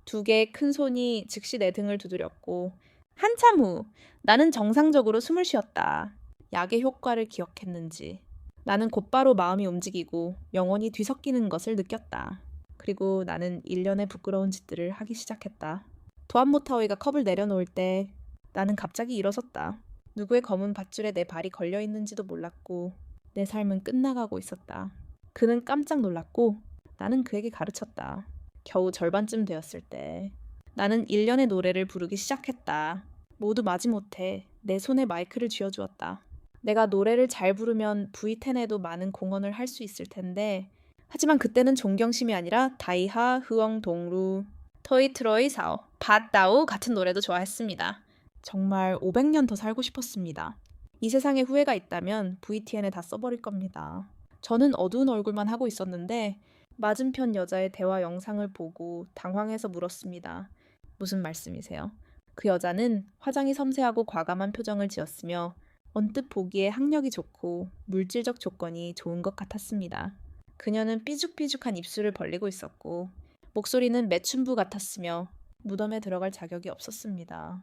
2개의 큰 손이 즉시 내 등을 두드렸고 한참 후 나는 정상적으로 숨을 쉬었다. 약의 효과를 기억했는지 나는 곧바로 마음이 움직이고 영혼이 뒤섞이는 것을 느꼈다. 그리고 나는 일련의 부끄러운 짓들을 하기 시작했다. 도안모타오이가 컵을 내려놓을 때 나는 갑자기 일어섰다. 누구의 검은 밧줄에 내 발이 걸려있는지도 몰랐고 내 삶은 끝나가고 있었다. 그는 깜짝 놀랐고 나는 그에게 가르쳤다. 겨우 절반쯤 되었을 때 나는 일련의 노래를 부르기 시작했다. 모두 마지못해 내 손에 마이크를 쥐어주었다. 내가 노래를 잘 부르면 V10에도 많은 공헌을 할 수 있을 텐데 하지만 그때는 존경심이 아니라 다이하, 흐엉, 동루, 토이 트로이 사오, 팟다우 같은 노래도 좋아했습니다. 정말 500년 더 살고 싶었습니다. 이 세상에 후회가 있다면 VTN에 다 써버릴 겁니다. 저는 어두운 얼굴만 하고 있었는데 맞은편 여자의 대화 영상을 보고 당황해서 물었습니다. 무슨 말씀이세요? 그 여자는 화장이 섬세하고 과감한 표정을 지었으며 언뜻 보기에 학력이 좋고 물질적 조건이 좋은 것 같았습니다. 그녀는 삐죽삐죽한 입술을 벌리고 있었고 목소리는 매춘부 같았으며 무덤에 들어갈 자격이 없었습니다.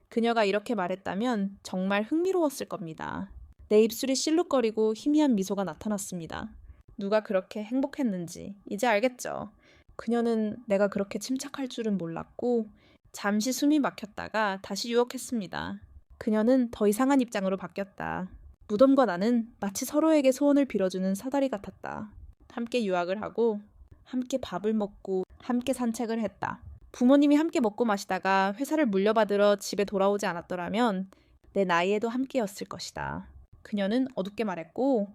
그녀가 이렇게 말했다면 정말 흥미로웠을 겁니다. 내 입술이 실룩거리고 희미한 미소가 나타났습니다. 누가 그렇게 행복했는지 이제 알겠죠. 그녀는 내가 그렇게 침착할 줄은 몰랐고 잠시 숨이 막혔다가 다시 유혹했습니다. 그녀는 더 이상한 입장으로 바뀌었다. 무덤과 나는 마치 서로에게 소원을 빌어주는 사다리 같았다. 함께 유학을 하고 함께 밥을 먹고 함께 산책을 했다. 부모님이 함께 먹고 마시다가 회사를 물려받으러 집에 돌아오지 않았더라면 내 나이에도 함께였을 것이다. 그녀는 어둡게 말했고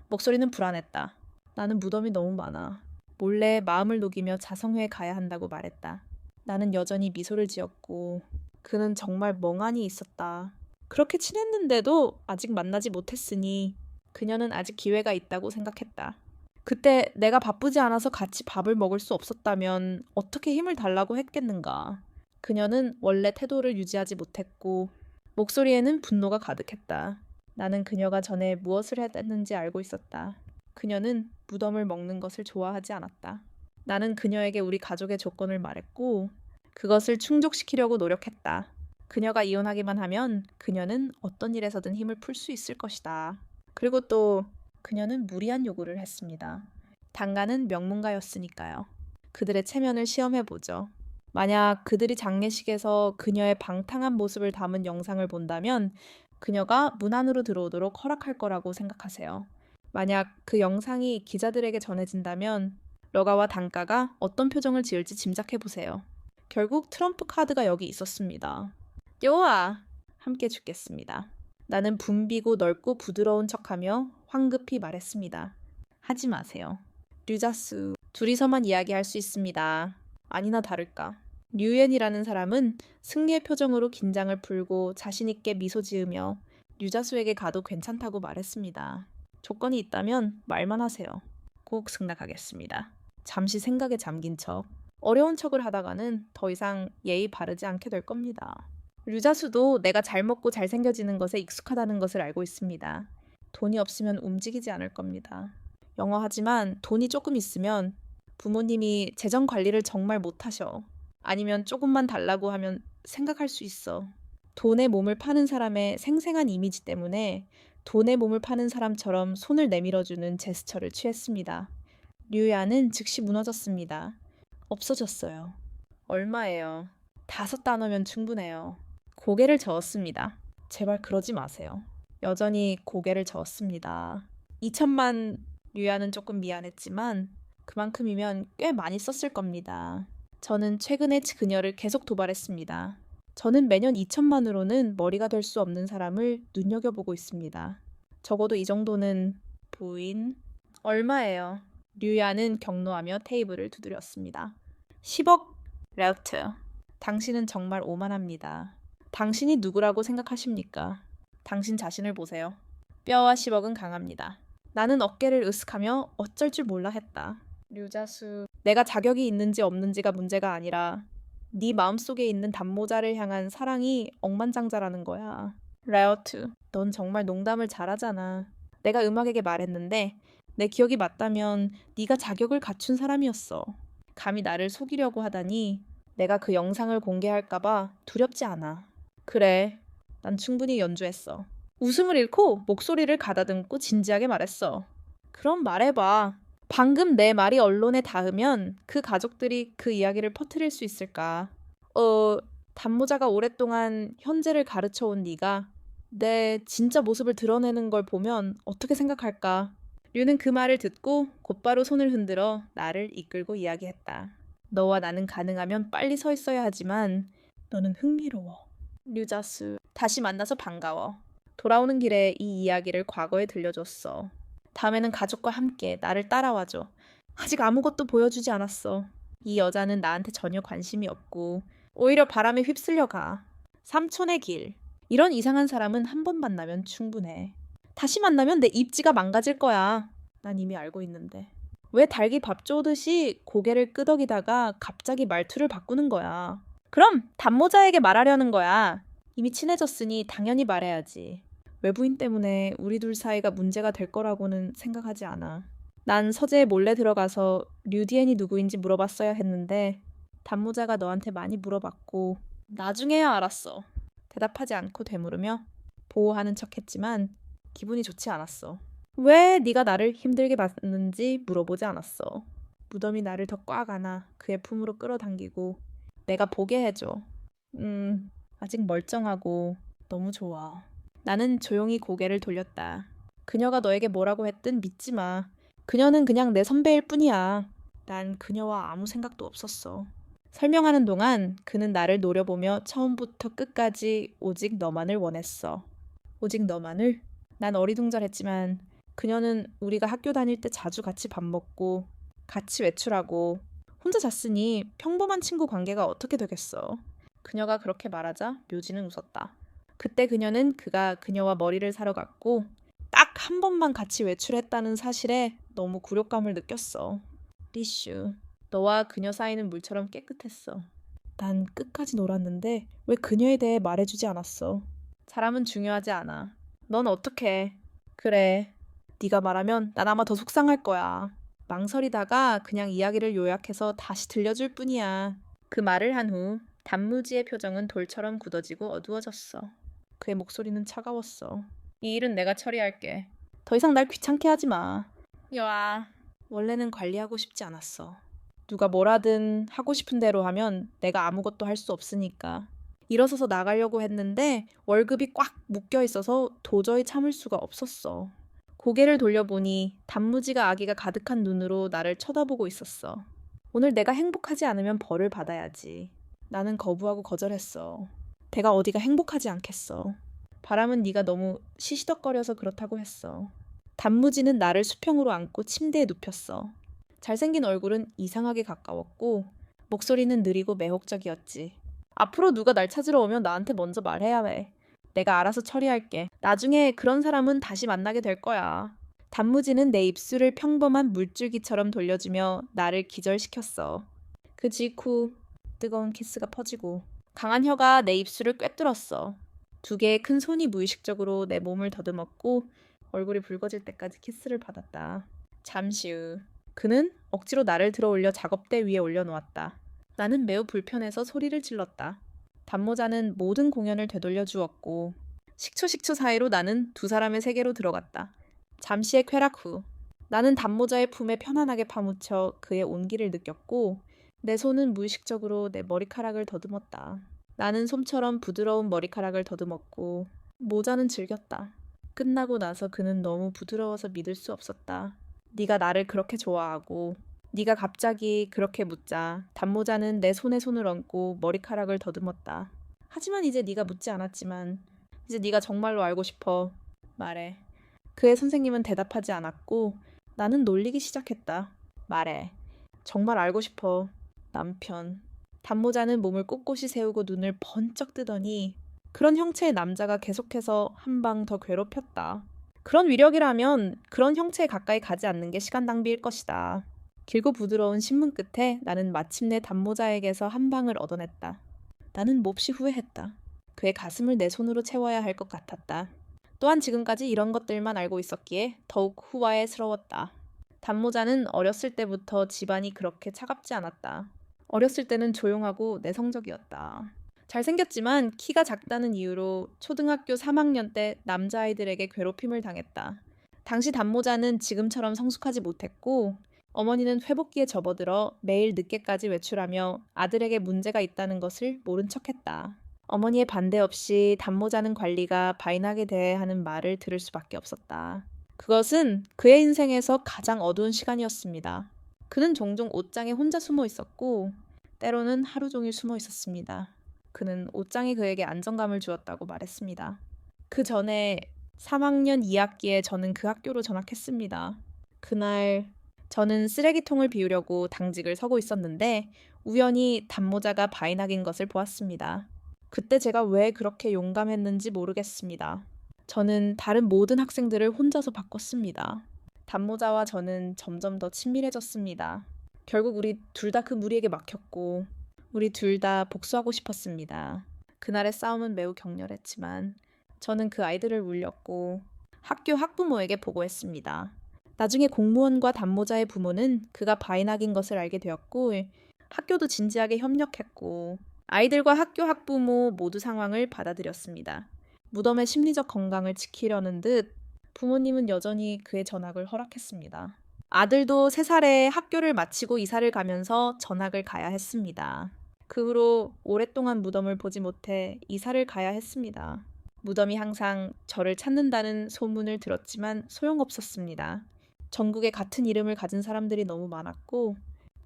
목소리는 불안했다. 나는 무덤이 너무 많아. 몰래 마음을 녹이며 자성회에 가야 한다고 말했다. 나는 여전히 미소를 지었고 그는 정말 멍하니 있었다. 그렇게 친했는데도 아직 만나지 못했으니 그녀는 아직 기회가 있다고 생각했다. 그때 내가 바쁘지 않아서 같이 밥을 먹을 수 없었다면 어떻게 힘을 달라고 했겠는가. 그녀는 원래 태도를 유지하지 못했고 목소리에는 분노가 가득했다. 나는 그녀가 전에 무엇을 했는지 알고 있었다. 그녀는 무덤을 먹는 것을 좋아하지 않았다. 나는 그녀에게 우리 가족의 조건을 말했고 그것을 충족시키려고 노력했다. 그녀가 이혼하기만 하면 그녀는 어떤 일에서든 힘을 풀 수 있을 것이다. 그리고 또 그녀는 무리한 요구를 했습니다. 당가는 명문가였으니까요. 그들의 체면을 시험해보죠. 만약 그들이 장례식에서 그녀의 방탕한 모습을 담은 영상을 본다면 그녀가 문 안으로 들어오도록 허락할 거라고 생각하세요. 만약 그 영상이 기자들에게 전해진다면 러가와 단가가 어떤 표정을 지을지 짐작해보세요. 결국 트럼프 카드가 여기 있었습니다. 요아! 함께 죽겠습니다. 나는 붐비고 넓고 부드러운 척하며 황급히 말했습니다. 하지 마세요. 류자수, 둘이서만 이야기할 수 있습니다. 아니나 다를까. 류엔이라는 사람은 승리의 표정으로 긴장을 풀고 자신있게 미소 지으며 류자수에게 가도 괜찮다고 말했습니다. 조건이 있다면 말만 하세요. 꼭 승낙하겠습니다. 잠시 생각에 잠긴 척. 어려운 척을 하다가는 더 이상 예의 바르지 않게 될 겁니다. 류자수도 내가 잘 먹고 잘생겨지는 것에 익숙하다는 것을 알고 있습니다. 돈이 없으면 움직이지 않을 겁니다. 영어하지만 돈이 조금 있으면 부모님이 재정 관리를 정말 못하셔. 아니면 조금만 달라고 하면 생각할 수 있어. 돈의 몸을 파는 사람의 생생한 이미지 때문에 돈의 몸을 파는 사람처럼 손을 내밀어주는 제스처를 취했습니다. 류야는 즉시 무너졌습니다. 없어졌어요. 얼마예요? 5단어면 충분해요. 고개를 저었습니다. 제발 그러지 마세요. 여전히 고개를 저었습니다. 2천만 류야는 조금 미안했지만 그만큼이면 꽤 많이 썼을 겁니다. 저는 최근에 그녀를 계속 도발했습니다. 저는 매년 2천만으로는 머리가 될 수 없는 사람을 눈여겨보고 있습니다. 적어도 이 정도는 부인? 얼마예요? 류야는 경로하며 테이블을 두드렸습니다. 10억 라우트. 당신은 정말 오만합니다. 당신이 누구라고 생각하십니까? 당신 자신을 보세요. 뼈와 10억은 강합니다. 나는 어깨를 으쓱하며 어쩔 줄 몰라 했다. 류자수, 내가 자격이 있는지 없는지가 문제가 아니라 네 마음속에 있는 단모자를 향한 사랑이 억만장자라는 거야. 라오트, 넌 정말 농담을 잘하잖아. 내가 음악에게 말했는데 내 기억이 맞다면 네가 자격을 갖춘 사람이었어. 감히 나를 속이려고 하다니 내가 그 영상을 공개할까봐 두렵지 않아. 그래, 난 충분히 연주했어. 웃음을 잃고 목소리를 가다듬고 진지하게 말했어. 그럼 말해봐. 방금 내 말이 언론에 닿으면 그 가족들이 그 이야기를 퍼뜨릴 수 있을까? 단모자가 오랫동안 현재를 가르쳐온 네가 내 진짜 모습을 드러내는 걸 보면 어떻게 생각할까? 류는 그 말을 듣고 곧바로 손을 흔들어 나를 이끌고 이야기했다. 너와 나는 가능하면 빨리 서 있어야 하지만 너는 흥미로워. 류자수, 다시 만나서 반가워. 돌아오는 길에 이 이야기를 과거에 들려줬어. 다음에는 가족과 함께 나를 따라와줘. 아직 아무것도 보여주지 않았어. 이 여자는 나한테 전혀 관심이 없고 오히려 바람에 휩쓸려 가. 삼촌의 길. 이런 이상한 사람은 한 번 만나면 충분해. 다시 만나면 내 입지가 망가질 거야. 난 이미 알고 있는데. 왜 닭이 밥 쪼듯이 고개를 끄덕이다가 갑자기 말투를 바꾸는 거야. 그럼 단모자에게 말하려는 거야. 이미 친해졌으니 당연히 말해야지. 외부인 때문에 우리 둘 사이가 문제가 될 거라고는 생각하지 않아. 난 서재에 몰래 들어가서 류디엔이 누구인지 물어봤어야 했는데 단모자가 너한테 많이 물어봤고 나중에야 알았어. 대답하지 않고 되물으며 보호하는 척했지만 기분이 좋지 않았어. 왜 네가 나를 힘들게 봤는지 물어보지 않았어. 무덤이 나를 더 꽉 안아 그의 품으로 끌어당기고 내가 보게 해줘. 아직 멀쩡하고 너무 좋아. 나는 조용히 고개를 돌렸다. 그녀가 너에게 뭐라고 했든 믿지 마. 그녀는 그냥 내 선배일 뿐이야. 난 그녀와 아무 생각도 없었어. 설명하는 동안 그는 나를 노려보며 처음부터 끝까지 오직 너만을 원했어. 오직 너만을? 난 어리둥절했지만 그녀는 우리가 학교 다닐 때 자주 같이 밥 먹고 같이 외출하고 혼자 잤으니 평범한 친구 관계가 어떻게 되겠어. 그녀가 그렇게 말하자 묘지는 웃었다. 그때 그녀는 그가 그녀와 머리를 사러 갔고 딱 한 번만 같이 외출했다는 사실에 너무 굴욕감을 느꼈어. 리슈, 너와 그녀 사이는 물처럼 깨끗했어. 난 끝까지 놀았는데 왜 그녀에 대해 말해주지 않았어. 사람은 중요하지 않아. 넌 어떡해. 그래, 네가 말하면 난 아마 더 속상할 거야. 망설이다가 그냥 이야기를 요약해서 다시 들려줄 뿐이야. 그 말을 한 후 단무지의 표정은 돌처럼 굳어지고 어두워졌어. 그의 목소리는 차가웠어. 이 일은 내가 처리할게. 더 이상 날 귀찮게 하지 마. 여아. 원래는 관리하고 싶지 않았어. 누가 뭐라든 하고 싶은 대로 하면 내가 아무것도 할 수 없으니까. 일어서서 나가려고 했는데 월급이 꽉 묶여 있어서 도저히 참을 수가 없었어. 고개를 돌려보니 단무지가 아기가 가득한 눈으로 나를 쳐다보고 있었어. 오늘 내가 행복하지 않으면 벌을 받아야지. 나는 거부하고 거절했어. 내가 어디가 행복하지 않겠어. 바람은 네가 너무 시시덕거려서 그렇다고 했어. 단무지는 나를 수평으로 안고 침대에 눕혔어. 잘생긴 얼굴은 이상하게 가까웠고 목소리는 느리고 매혹적이었지. 앞으로 누가 날 찾으러 오면 나한테 먼저 말해야 해. 내가 알아서 처리할게. 나중에 그런 사람은 다시 만나게 될 거야. 단무지는 내 입술을 평범한 물줄기처럼 돌려주며 나를 기절시켰어. 그 직후 뜨거운 키스가 퍼지고 강한 혀가 내 입술을 꿰뚫었어. 두 개의 큰 손이 무의식적으로 내 몸을 더듬었고 얼굴이 붉어질 때까지 키스를 받았다. 잠시 후 그는 억지로 나를 들어올려 작업대 위에 올려놓았다. 나는 매우 불편해서 소리를 질렀다. 단모자는 모든 공연을 되돌려 주었고 식초 사이로 나는 두 사람의 세계로 들어갔다. 잠시의 쾌락 후 나는 단모자의 품에 편안하게 파묻혀 그의 온기를 느꼈고 내 손은 무의식적으로 내 머리카락을 더듬었다. 나는 솜처럼 부드러운 머리카락을 더듬었고 모자는 즐겼다. 끝나고 나서 그는 너무 부드러워서 믿을 수 없었다. 네가 나를 그렇게 좋아하고 네가 갑자기 그렇게 묻자 단모자는 내 손에 손을 얹고 머리카락을 더듬었다. 하지만 이제 네가 묻지 않았지만 이제 네가 정말로 알고 싶어. 말해. 그의 선생님은 대답하지 않았고 나는 놀리기 시작했다. 말해. 정말 알고 싶어. 남편. 단모자는 몸을 꼿꼿이 세우고 눈을 번쩍 뜨더니 그런 형체의 남자가 계속해서 한 방 더 괴롭혔다. 그런 위력이라면 그런 형체에 가까이 가지 않는 게 시간 낭비일 것이다. 길고 부드러운 신문 끝에 나는 마침내 단모자에게서 한 방을 얻어냈다. 나는 몹시 후회했다. 그의 가슴을 내 손으로 채워야 할 것 같았다. 또한 지금까지 이런 것들만 알고 있었기에 더욱 후회스러웠다. 단모자는 어렸을 때부터 집안이 그렇게 차갑지 않았다. 어렸을 때는 조용하고 내성적이었다. 잘생겼지만 키가 작다는 이유로 초등학교 3학년 때 남자아이들에게 괴롭힘을 당했다. 당시 단모자는 지금처럼 성숙하지 못했고 어머니는 회복기에 접어들어 매일 늦게까지 외출하며 아들에게 문제가 있다는 것을 모른 척했다. 어머니의 반대 없이 단모자는 관리가 바이낙에 대해 하는 말을 들을 수밖에 없었다. 그것은 그의 인생에서 가장 어두운 시간이었습니다. 그는 종종 옷장에 혼자 숨어 있었고 때로는 하루 종일 숨어 있었습니다. 그는 옷장이 그에게 안정감을 주었다고 말했습니다. 그 전에 3학년 2학기에 저는 그 학교로 전학했습니다. 그날 저는 쓰레기통을 비우려고 당직을 서고 있었는데 우연히 단모자가 바이낙인 것을 보았습니다. 그때 제가 왜 그렇게 용감했는지 모르겠습니다. 저는 다른 모든 학생들을 혼자서 바꿨습니다. 단모자와 저는 점점 더 친밀해졌습니다. 결국 우리 둘 다 그 무리에게 막혔고 우리 둘 다 복수하고 싶었습니다. 그날의 싸움은 매우 격렬했지만 저는 그 아이들을 물렸고 학교 학부모에게 보고했습니다. 나중에 공무원과 단모자의 부모는 그가 바이낙인 것을 알게 되었고 학교도 진지하게 협력했고 아이들과 학교 학부모 모두 상황을 받아들였습니다. 무덤의 심리적 건강을 지키려는 듯 부모님은 여전히 그의 전학을 허락했습니다. 아들도 3살에 학교를 마치고 이사를 가면서 전학을 가야 했습니다. 그 후로 오랫동안 무덤을 보지 못해 이사를 가야 했습니다. 무덤이 항상 저를 찾는다는 소문을 들었지만 소용없었습니다. 전국에 같은 이름을 가진 사람들이 너무 많았고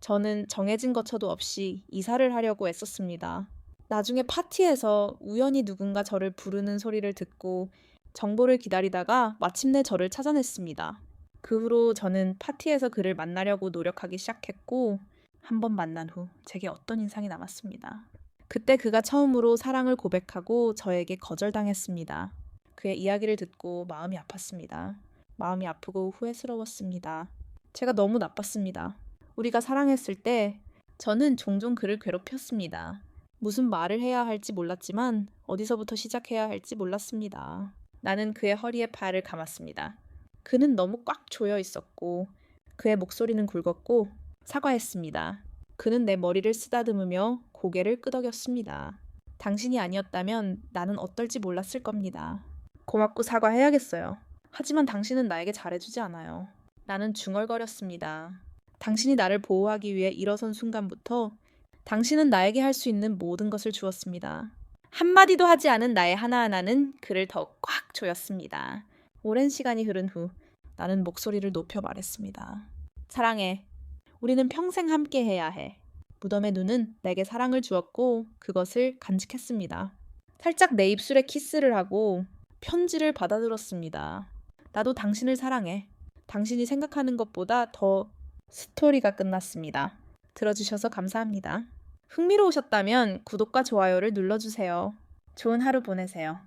저는 정해진 거처도 없이 이사를 하려고 애썼습니다. 나중에 파티에서 우연히 누군가 저를 부르는 소리를 듣고 정보를 기다리다가 마침내 저를 찾아냈습니다. 그 후로 저는 파티에서 그를 만나려고 노력하기 시작했고 한 번 만난 후 제게 어떤 인상이 남았습니다. 그때 그가 처음으로 사랑을 고백하고 저에게 거절당했습니다. 그의 이야기를 듣고 마음이 아팠습니다. 마음이 아프고 후회스러웠습니다. 제가 너무 나빴습니다. 우리가 사랑했을 때 저는 종종 그를 괴롭혔습니다. 무슨 말을 해야 할지 몰랐지만 어디서부터 시작해야 할지 몰랐습니다. 나는 그의 허리에 발을 감았습니다. 그는 너무 꽉 조여 있었고 그의 목소리는 굵었고 사과했습니다. 그는 내 머리를 쓰다듬으며 고개를 끄덕였습니다. 당신이 아니었다면 나는 어떨지 몰랐을 겁니다. 고맙고 사과해야겠어요. 하지만 당신은 나에게 잘해주지 않아요. 나는 중얼거렸습니다. 당신이 나를 보호하기 위해 일어선 순간부터 당신은 나에게 할 수 있는 모든 것을 주었습니다. 한마디도 하지 않은 나의 하나하나는 그를 더욱 꽉 조였습니다. 오랜 시간이 흐른 후 나는 목소리를 높여 말했습니다. 사랑해. 우리는 평생 함께 해야 해. 무덤의 눈은 내게 사랑을 주었고 그것을 간직했습니다. 살짝 내 입술에 키스를 하고 편지를 받아들었습니다. 나도 당신을 사랑해. 당신이 생각하는 것보다 더 스토리가 끝났습니다. 들어주셔서 감사합니다. 흥미로우셨다면 구독과 좋아요를 눌러주세요. 좋은 하루 보내세요.